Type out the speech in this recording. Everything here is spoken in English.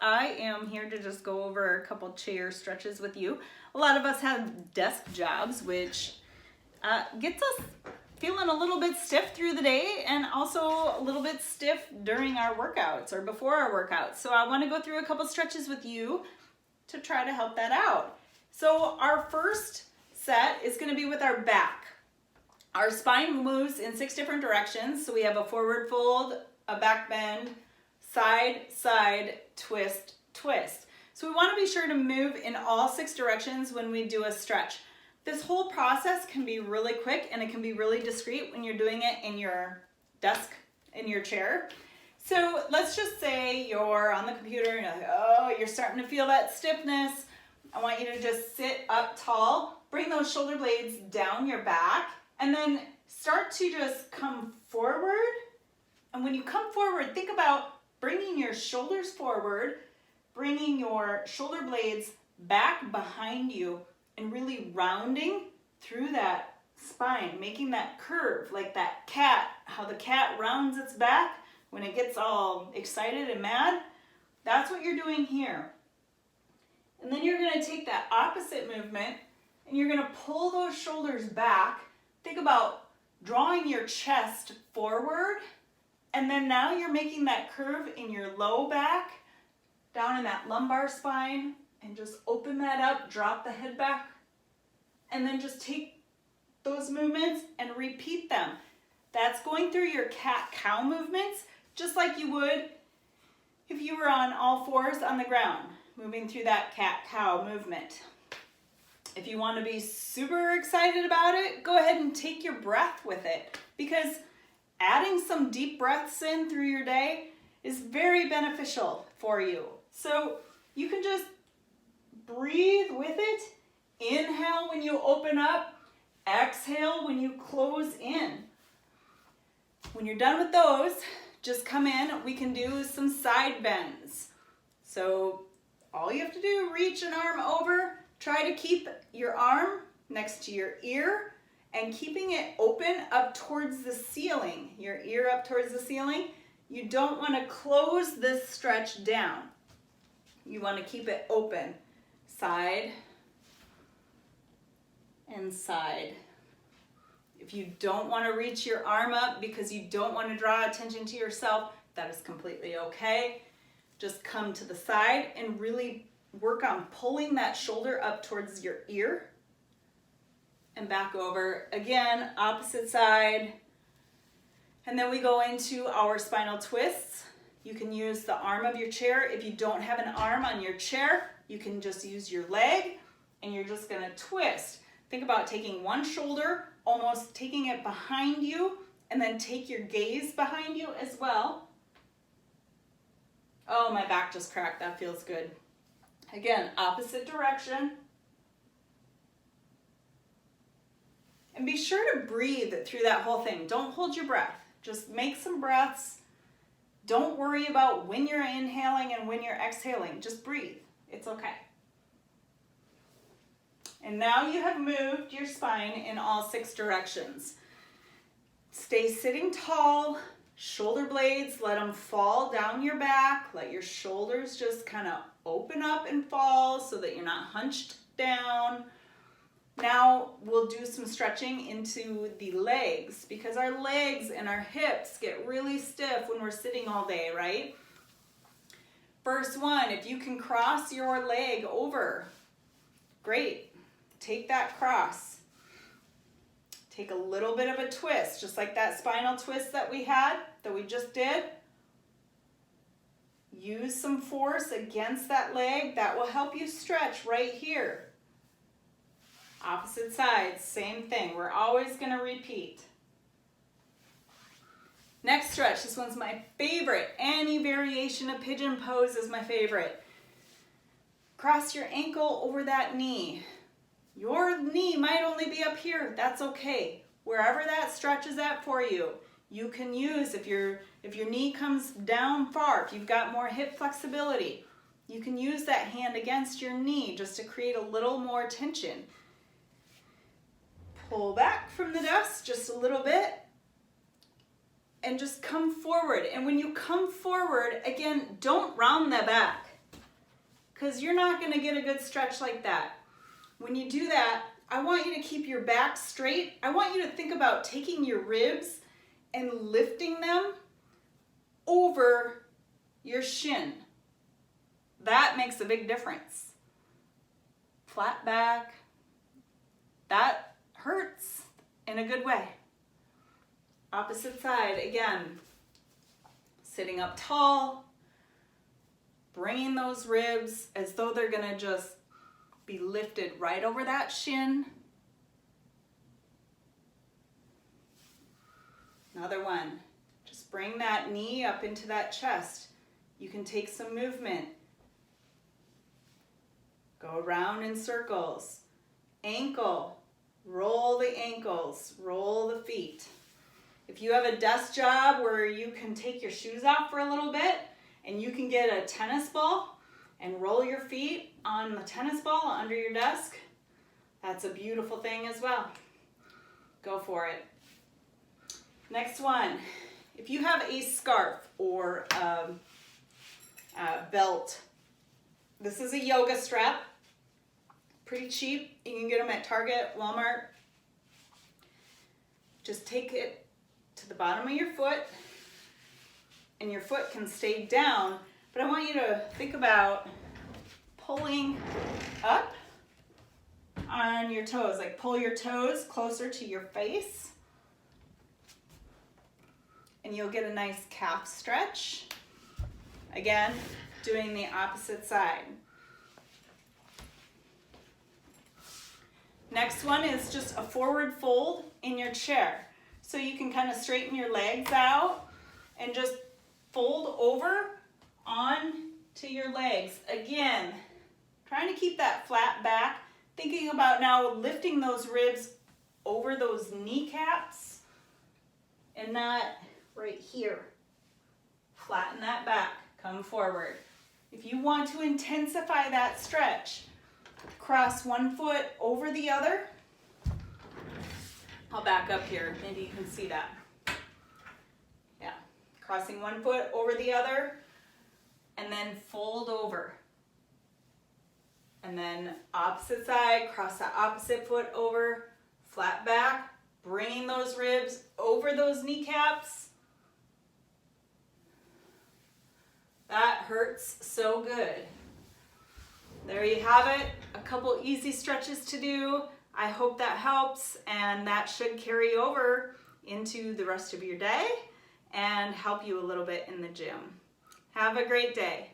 I am here to just go over a couple chair stretches with you. A lot of us have desk jobs, which gets us feeling a little bit stiff through the day and also a little bit stiff during our workouts or before our workouts. So I want to go through a couple stretches with you to try to help that out. So our first set is going to be with our back. Our spine moves in 6 different directions. So we have a forward fold, a back bend, side, side, twist, twist. So we want to be sure to move in all 6 directions when we do a stretch. This whole process can be really quick and it can be really discreet when you're doing it in your desk, in your chair. So let's just say you're on the computer and you're like, oh, you're starting to feel that stiffness. I want you to just sit up tall, bring those shoulder blades down your back, and then start to just come forward. And when you come forward, think about bringing your shoulders forward, bringing your shoulder blades back behind you, and really rounding through that spine, making that curve like that cat, how the cat rounds its back when it gets all excited and mad. That's what you're doing here. And then you're going to take that opposite movement and you're going to pull those shoulders back. Think about drawing your chest forward, and then now you're making that curve in your low back, down in that lumbar spine, and just open that up, drop the head back, and then just take those movements and repeat them. That's going through your cat-cow movements, just like you would if you were on all fours on the ground, moving through that cat-cow movement. If you want to be super excited about it, go ahead and take your breath with it, because adding some deep breaths in through your day is very beneficial for you. So you can just breathe with it. Inhale when you open up, exhale when you close in. When you're done with those, just come in. We can do some side bends. So all you have to do, reach an arm over, try to keep your arm next to your ear and keeping it open up towards the ceiling, your ear up towards the ceiling. You don't want to close this stretch down. You want to keep it open. Side and side. If you don't want to reach your arm up because you don't want to draw attention to yourself, that is completely okay. Just come to the side and really work on pulling that shoulder up towards your ear and back over. Again, opposite side. And then we go into our spinal twists. You can use the arm of your chair. If you don't have an arm on your chair, you can just use your leg and you're just gonna twist. Think about taking one shoulder, almost taking it behind you, and then take your gaze behind you as well. Oh, my back just cracked. That feels good. Again, opposite direction. And be sure to breathe through that whole thing. Don't hold your breath. Just make some breaths. Don't worry about when you're inhaling and when you're exhaling. Just breathe. It's okay. And now you have moved your spine in all 6 directions. Stay sitting tall, shoulder blades, let them fall down your back. Let your shoulders just kind of open up and fall so that you're not hunched down. Now we'll do some stretching into the legs, because our legs and our hips get really stiff when we're sitting all day, right? First one, if you can cross your leg over, great. Take that cross. Take a little bit of a twist, just like that spinal twist that we just did. Use some force against that leg. That will help you stretch right here. Opposite sides, same thing. We're always going to repeat. Next stretch, this one's my favorite. Any variation of pigeon pose is my favorite. Cross your ankle over that knee. Your knee might only be up here. That's okay. Wherever that stretch is at for you, you can use, if your knee comes down far, if you've got more hip flexibility, you can use that hand against your knee just to create a little more tension. Pull back from the desk just a little bit and just come forward. And when you come forward, again, don't round the back. because you're not going to get a good stretch like that. When you do that, I want you to keep your back straight. I want you to think about taking your ribs and lifting them over your shin. That makes a big difference. Flat back, that hurts in a good way. Opposite side, again, sitting up tall, bringing those ribs as though they're gonna just be lifted right over that shin. Another one. Just bring that knee up into that chest. You can take some movement. Go around in circles. Ankle. Roll the ankles. Roll the feet. If you have a desk job where you can take your shoes off for a little bit and you can get a tennis ball and roll your feet on the tennis ball under your desk, that's a beautiful thing as well. Go for it. Next one. If you have a scarf or a belt, this is a yoga strap. Pretty cheap. You can get them at Target, Walmart. Just take it to the bottom of your foot, and your foot can stay down, but I want you to think about pulling up on your toes, like pull your toes closer to your face, and you'll get a nice calf stretch. Again, doing the opposite side. Next one is just a forward fold in your chair. So you can kind of straighten your legs out and just fold over on to your legs. Again, trying to keep that flat back, thinking about now lifting those ribs over those kneecaps and not right here. Flatten that back, come forward. If you want to intensify that stretch, cross one foot over the other. I'll back up here, maybe you can see that. Yeah, crossing one foot over the other, and then fold over. And then opposite side, cross the opposite foot over, flat back, bringing those ribs over those kneecaps. That hurts so good. There you have it, a couple easy stretches to do. I hope that helps, and that should carry over into the rest of your day and help you a little bit in the gym. Have a great day.